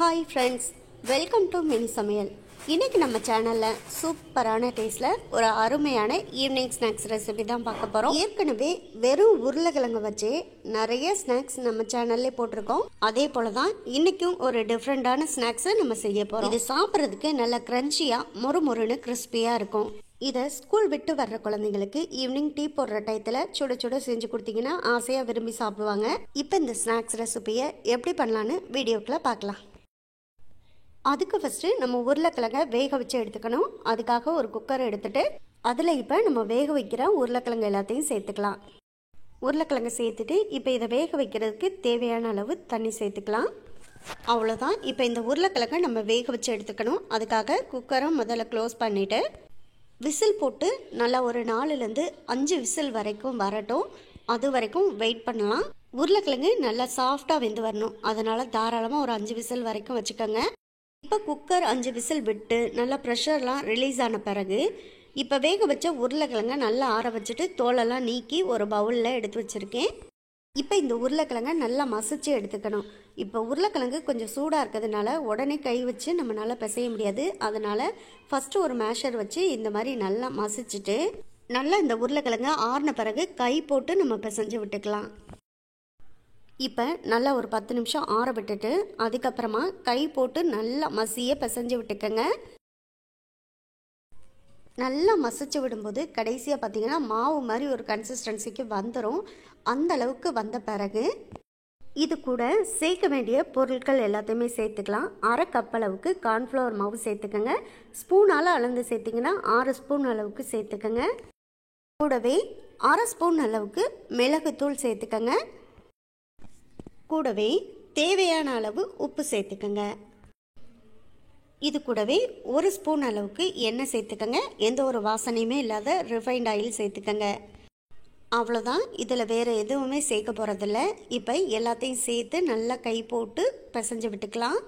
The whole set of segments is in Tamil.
Hi friends, welcome to mini சமையல். இன்றைக்கி நம்ம சேனலில் சூப்பரான டேஸ்ட்டில் ஒரு அருமையான ஈவினிங் ஸ்நாக்ஸ் ரெசிபி தான் பார்க்க போகிறோம். ஏற்கனவே வெறும் உருளைக்கிழங்கு வச்சு நிறைய ஸ்நாக்ஸ் நம்ம சேனல்லே போட்டிருக்கோம். அதே போல் தான் இன்றைக்கும் ஒரு டிஃப்ரெண்ட்டான ஸ்நாக்ஸை நம்ம செய்ய போகிறோம். இது சாப்பிட்றதுக்கு நல்லா க்ரன்ச்சியாக மொறுமொறுன்னு கிறிஸ்பியாக இருக்கும். இதை ஸ்கூல் விட்டு வர்ற குழந்தைங்களுக்கு ஈவினிங் டீ போடுற டயத்தில் சுட சுட செஞ்சு கொடுத்தீங்கன்னா ஆசையாக விரும்பி சாப்பிடுவாங்க. இப்போ இந்த ஸ்நாக்ஸ் ரெசிபியை எப்படி பண்ணலான்னு வீடியோக்குள்ளே பார்க்கலாம். அதுக்கு ஃபஸ்ட்டு நம்ம உருளைக்கிழங்கை வேக வச்சு எடுத்துக்கணும். அதுக்காக ஒரு குக்கர் எடுத்துகிட்டு அதில் இப்போ நம்ம வேக வைக்கிற உருளைக்கிழங்கு எல்லாத்தையும் சேர்த்துக்கலாம். உருளைக்கிழங்கை சேர்த்துட்டு இப்போ இதை வேக வைக்கிறதுக்கு தேவையான அளவு தண்ணி சேர்த்துக்கலாம். அவ்வளோதான். இப்போ இந்த உருளைக்கிழங்கை நம்ம வேக வச்சு எடுத்துக்கணும். அதுக்காக குக்கரை முதல்ல க்ளோஸ் பண்ணிவிட்டு விசில் போட்டு நல்லா ஒரு 4-5 விசில் வரைக்கும் வரட்டும். அது வரைக்கும் வெயிட் பண்ணலாம். உருளைக்கிழங்கு நல்லா சாஃப்டாக வெந்து வரணும். அதனால் தாராளமாக ஒரு 5 விசில் வரைக்கும் வச்சுக்கோங்க. இப்போ குக்கர் 5 விசில் விட்டு நல்லா ப்ரெஷர்லாம் ரிலீஸ் ஆன பிறகு இப்போ வேக வச்ச உருளைக்கிழங்கை நல்லா ஆற வச்சுட்டு தோலெல்லாம் நீக்கி ஒரு பவுலில் எடுத்து வச்சுருக்கேன். இப்போ இந்த உருளைக்கிழங்கை நல்லா மசிச்சு எடுத்துக்கணும். இப்போ உருளைக்கிழங்கு கொஞ்சம் சூடாக இருக்கிறதுனால உடனே கை வச்சு நம்மளால் பிசைய முடியாது. அதனால் ஃபஸ்ட்டு ஒரு மேஷர் வச்சு இந்த மாதிரி நல்லா மசிச்சுட்டு நல்லா இந்த உருளைக்கிழங்கை ஆறின பிறகு கை போட்டு நம்ம பிசைஞ்சு விட்டுக்கலாம். இப்போ நல்லா ஒரு 10 நிமிஷம் ஆற விட்டுட்டு அதுக்கப்புறமா கை போட்டு நல்லா மசிய பிசைஞ்சு விட்டுக்கோங்க. நல்லா மசிச்சு விடும்போது கடைசியாக பார்த்தீங்கன்னா மாவு மாதிரி ஒரு கன்சிஸ்டன்சிக்கு வந்துடும். அந்த அளவுக்கு வந்த பிறகு இது கூட சேர்க்க வேண்டிய பொருட்கள் எல்லாத்தையுமே சேர்த்துக்கலாம். 1/2 கப் அளவுக்கு கார்ன்ஃப்ளவர் மாவு சேர்த்துக்கோங்க. ஸ்பூனால் அளந்து சேர்த்திங்கன்னா 6 ஸ்பூன் அளவுக்கு சேர்த்துக்கோங்க. கூடவே 1/2 ஸ்பூன் அளவுக்கு மிளகுத்தூள் சேர்த்துக்கோங்க. கூடவே தேவையான அளவு உப்பு சேர்த்துக்கோங்க. இது கூடவே 1 ஸ்பூன் அளவுக்கு எண்ணெய் சேர்த்துக்கோங்க. எந்த ஒரு வாசனையுமே இல்லாத ரிஃபைண்ட் ஆயில் சேர்த்துக்கோங்க. அவ்வளோதான். இதில் வேறு எதுவுமே சேர்க்க போகிறதில்ல. இப்போ எல்லாத்தையும் சேர்த்து நல்லா கை போட்டு பிசைஞ்சு விட்டுக்கலாம்.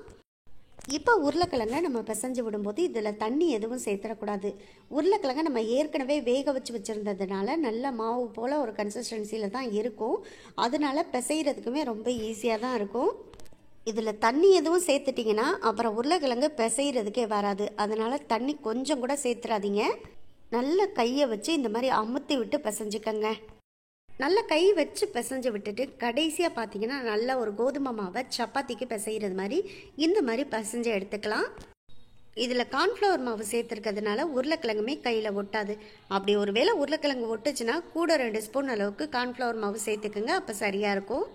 இப்போ உருளைக்கிழங்கை நம்ம பிசைஞ்சு விடும்போது இதில் தண்ணி எதுவும் சேர்த்துடக்கூடாது. உருளைக்கிழங்கை நம்ம ஏற்கனவே வேக வச்சு வச்சுருந்ததுனால நல்ல மாவு போல் ஒரு கன்சிஸ்டன்சியில் தான் இருக்கும். அதனால பிசைகிறதுக்குமே ரொம்ப ஈஸியாக தான் இருக்கும். இதில் தண்ணி எதுவும் சேர்த்துட்டிங்கன்னா அப்புறம் உருளைக்கிழங்கு பிசைகிறதுக்கே வராது. அதனால் தண்ணி கொஞ்சம் கூட சேர்த்துறாதீங்க. நல்ல கையை வச்சு இந்த மாதிரி அமுத்தி விட்டு பிசைஞ்சுக்கங்க. நல்லா கை வச்சு பிசைஞ்சு விட்டுட்டு கடைசியாக பார்த்தீங்கன்னா நல்ல ஒரு கோதுமை மாவை சப்பாத்திக்கு பிசைகிறது மாதிரி இந்த மாதிரி பிசைஞ்சு எடுத்துக்கலாம். இதில் கார்ன்ஃப்ளவர் மாவு சேர்த்துருக்கிறதுனால உருளைக்கிழங்குமே கையில் ஒட்டாது. அப்படி ஒரு வேளை உருளைக்கிழங்கு ஒட்டுச்சுன்னா கூட 2 ஸ்பூன் அளவுக்கு கார்ன்ஃப்ளவர் மாவு சேர்த்துக்குங்க. அப்போ சரியாக இருக்கும்.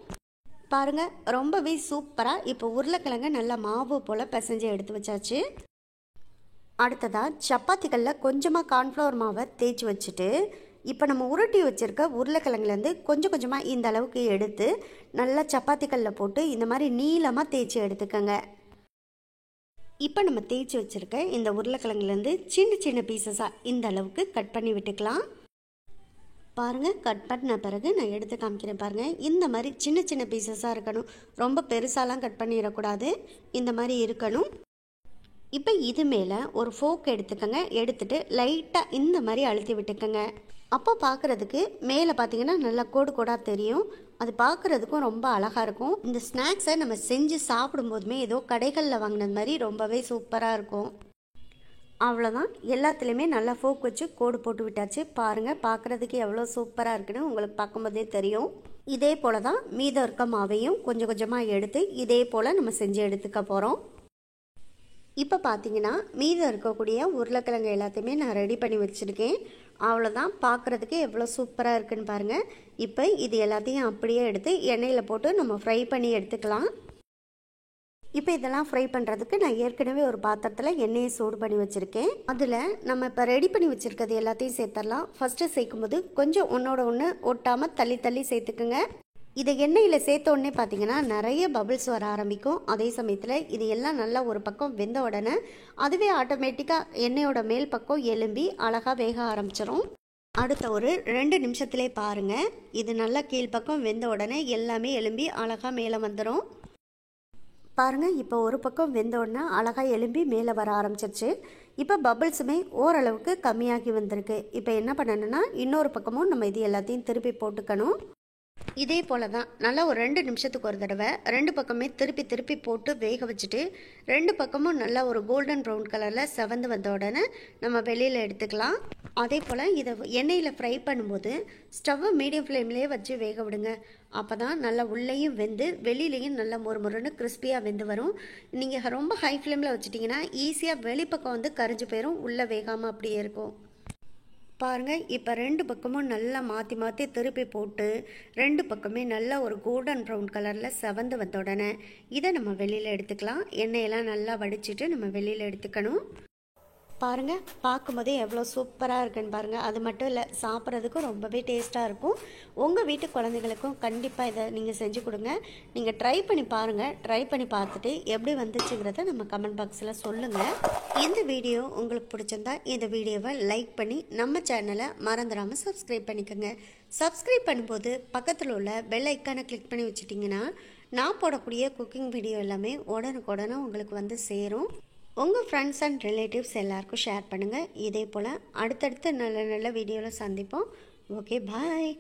பாருங்கள், ரொம்பவே சூப்பராக இப்போ உருளைக்கிழங்கு நல்லா மாவு போல் பிசைஞ்சு எடுத்து வச்சாச்சு. அடுத்ததாக சப்பாத்திகளில் கொஞ்சமாக கார்ன்ஃப்ளவர் மாவை தேய்ச்சி வச்சுட்டு இப்போ நம்ம உருட்டி வச்சுருக்க உருளைக்கிழங்குலேருந்து கொஞ்சம் கொஞ்சமாக இந்த அளவுக்கு எடுத்து நல்லா சப்பாத்திகளில் போட்டு இந்த மாதிரி நீளமாக தேய்ச்சி எடுத்துக்கோங்க. இப்போ நம்ம தேய்ச்சி வச்சுருக்க இந்த உருளைக்கிழங்குலேருந்து சின்ன சின்ன பீசஸாக இந்த அளவுக்கு கட் பண்ணி விட்டுக்கலாம். பாருங்கள், கட் பண்ண பிறகு நான் எடுத்து காமிக்கிறேன். பாருங்கள், இந்த மாதிரி சின்ன சின்ன பீசஸாக இருக்கணும். ரொம்ப பெருசாலாம் கட் பண்ணிடக்கூடாது. இந்த மாதிரி இருக்கணும். இப்போ இது மேலே ஒரு ஃபோக் எடுத்துக்கோங்க. எடுத்துகிட்டு லைட்டாக இந்த மாதிரி அழுத்தி விட்டுக்கோங்க. அப்போ பார்க்குறதுக்கு மேலே பார்த்தீங்கன்னா நல்லா கோடு கோடாக தெரியும். அது பார்க்குறதுக்கும் ரொம்ப அழகாக இருக்கும். இந்த ஸ்நாக்ஸை நம்ம செஞ்சு சாப்பிடும்போதுமே ஏதோ கடைகளில் வாங்கினது மாதிரி ரொம்பவே சூப்பராக இருக்கும். அவ்வளோதான். எல்லாத்துலேயுமே நல்லா ஃபோக் வச்சு கோடு போட்டு விட்டாச்சு. பாருங்கள், பார்க்குறதுக்கு எவ்வளோ சூப்பராக இருக்குன்னு உங்களுக்கு பார்க்கும்போதே தெரியும். இதே போல் தான் மீதம் இருக்க மாவையும் கொஞ்சம் கொஞ்சமாக எடுத்து இதே போல் நம்ம செஞ்சு எடுத்துக்க போகிறோம். இப்போ பார்த்தீங்கன்னா மீதம் இருக்கக்கூடிய உருளைக்கிழங்கு எல்லாத்தையுமே நான் ரெடி பண்ணி வச்சுருக்கேன். அவ்வளோதான். பார்க்குறதுக்கு எவ்வளோ சூப்பராக இருக்குன்னு பாருங்கள். இப்போ இது எல்லாத்தையும் அப்படியே எடுத்து எண்ணெயில் போட்டு நம்ம ஃப்ரை பண்ணி எடுத்துக்கலாம். இப்போ இதெல்லாம் ஃப்ரை பண்ணுறதுக்கு நான் ஏற்கனவே ஒரு பாத்திரத்தில் எண்ணெயை சூடு பண்ணி வச்சுருக்கேன். அதில் நம்ம இப்போ ரெடி பண்ணி வச்சுருக்கிறது எல்லாத்தையும் சேர்த்துடலாம். ஃபஸ்ட்டு சேர்க்கும்போது கொஞ்சம் ஒன்றோட ஒன்று ஒட்டாமல் தள்ளி தள்ளி சேர்த்துக்குங்க. இதை எண்ணெயில் சேர்த்த உடனே பார்த்தீங்கன்னா நிறைய பபிள்ஸ் வர ஆரம்பிக்கும். அதே சமயத்தில் இது எல்லாம் நல்லா ஒரு பக்கம் வெந்த உடனே அதுவே ஆட்டோமேட்டிக்காக எண்ணெயோட மேல் பக்கம் எலும்பி அழகாக வேக ஆரம்பிச்சிடும். அடுத்த ஒரு 2 நிமிஷத்துலே பாருங்கள், இது நல்லா கீழ்ப்பக்கம் வெந்த உடனே எல்லாமே எலும்பி அழகாக மேலே வந்துடும். பாருங்கள், இப்போ ஒரு பக்கம் வெந்த உடனே அழகாக எலும்பி மேலே வர ஆரம்பிச்சிருச்சு. இப்போ பபிள்ஸுமே ஓரளவுக்கு கம்மியாகி வந்திருக்கு. இப்போ என்ன பண்ணணும்னா இன்னொரு பக்கமும் நம்ம இது எல்லாத்தையும் திருப்பி போட்டுக்கணும். இதே போல் தான் நல்லா ஒரு 2 நிமிஷத்துக்கு ஒரு தடவை 2 பக்கமே திருப்பி திருப்பி போட்டு வேக வச்சுட்டு 2 பக்கமும் நல்லா ஒரு கோல்டன் ப்ரௌன் கலரில் செவந்து வந்த உடனே நம்ம வெளியில் எடுத்துக்கலாம். அதே போல் இதை எண்ணெயில் ஃப்ரை பண்ணும்போது ஸ்டவ்வை மீடியம் ஃப்ளேம்லேயே வச்சு வேக விடுங்க. அப்போ தான் நல்லா உள்ளேயும் வெந்து வெளியிலையும் நல்லா மொறுமொறுன்னு கிறிஸ்பியாக வெந்து வரும். நீங்கள் ரொம்ப ஹை ஃப்ளேமில் வச்சுட்டிங்கன்னா ஈஸியாக வெளிப்பக்கம் வந்து கரிஞ்சு போயிடும், உள்ளே வேகாமல் அப்படியே இருக்கும். பாருங்கள், இப்போ 2 பக்கமும் நல்லா மாற்றி மாற்றி திருப்பி போட்டு 2 பக்கமே நல்லா ஒரு கோல்டன் ப்ரௌன் கலரில் செவந்து வந்த உடனே இதை நம்ம வெளியில் எடுத்துக்கலாம். எண்ணெயெல்லாம் நல்லா வடிச்சிட்டு நம்ம வெளியில் எடுத்துக்கணும். பாருங்கள், பார்க்கும்போதே எவ்வளோ சூப்பராக இருக்குன்னு பாருங்கள். அது மட்டும் இல்லை, சாப்பிட்றதுக்கும் ரொம்பவே டேஸ்ட்டாக இருக்கும். உங்கள் வீட்டு குழந்தைகளுக்கும் கண்டிப்பாக இதை நீங்கள் செஞ்சு கொடுங்க. நீங்கள் ட்ரை பண்ணி பாருங்கள். ட்ரை பண்ணி பார்த்துட்டு எப்படி வந்துச்சுங்கிறத நம்ம கமெண்ட் பாக்ஸில் சொல்லுங்கள். இந்த வீடியோ உங்களுக்கு பிடிச்சிருந்தா இந்த வீடியோவை லைக் பண்ணி நம்ம சேனலை மறந்துடாமல் சப்ஸ்கிரைப் பண்ணிக்கோங்க. சப்ஸ்கிரைப் பண்ணும்போது பக்கத்தில் உள்ள பெல் ஐக்கானை கிளிக் பண்ணி வச்சுட்டிங்கன்னா நான் போடக்கூடிய குக்கிங் வீடியோ எல்லாமே உடனுக்குடனே உங்களுக்கு வந்து சேரும். உங்கள் ஃப்ரெண்ட்ஸ் அண்ட் ரிலேட்டிவ்ஸ் எல்லாருக்கும் ஷேர் பண்ணுங்கள். இதே போல் அடுத்தடுத்து நல்ல நல்ல வீடியோவில் சந்திப்போம். ஓகே, பாய்.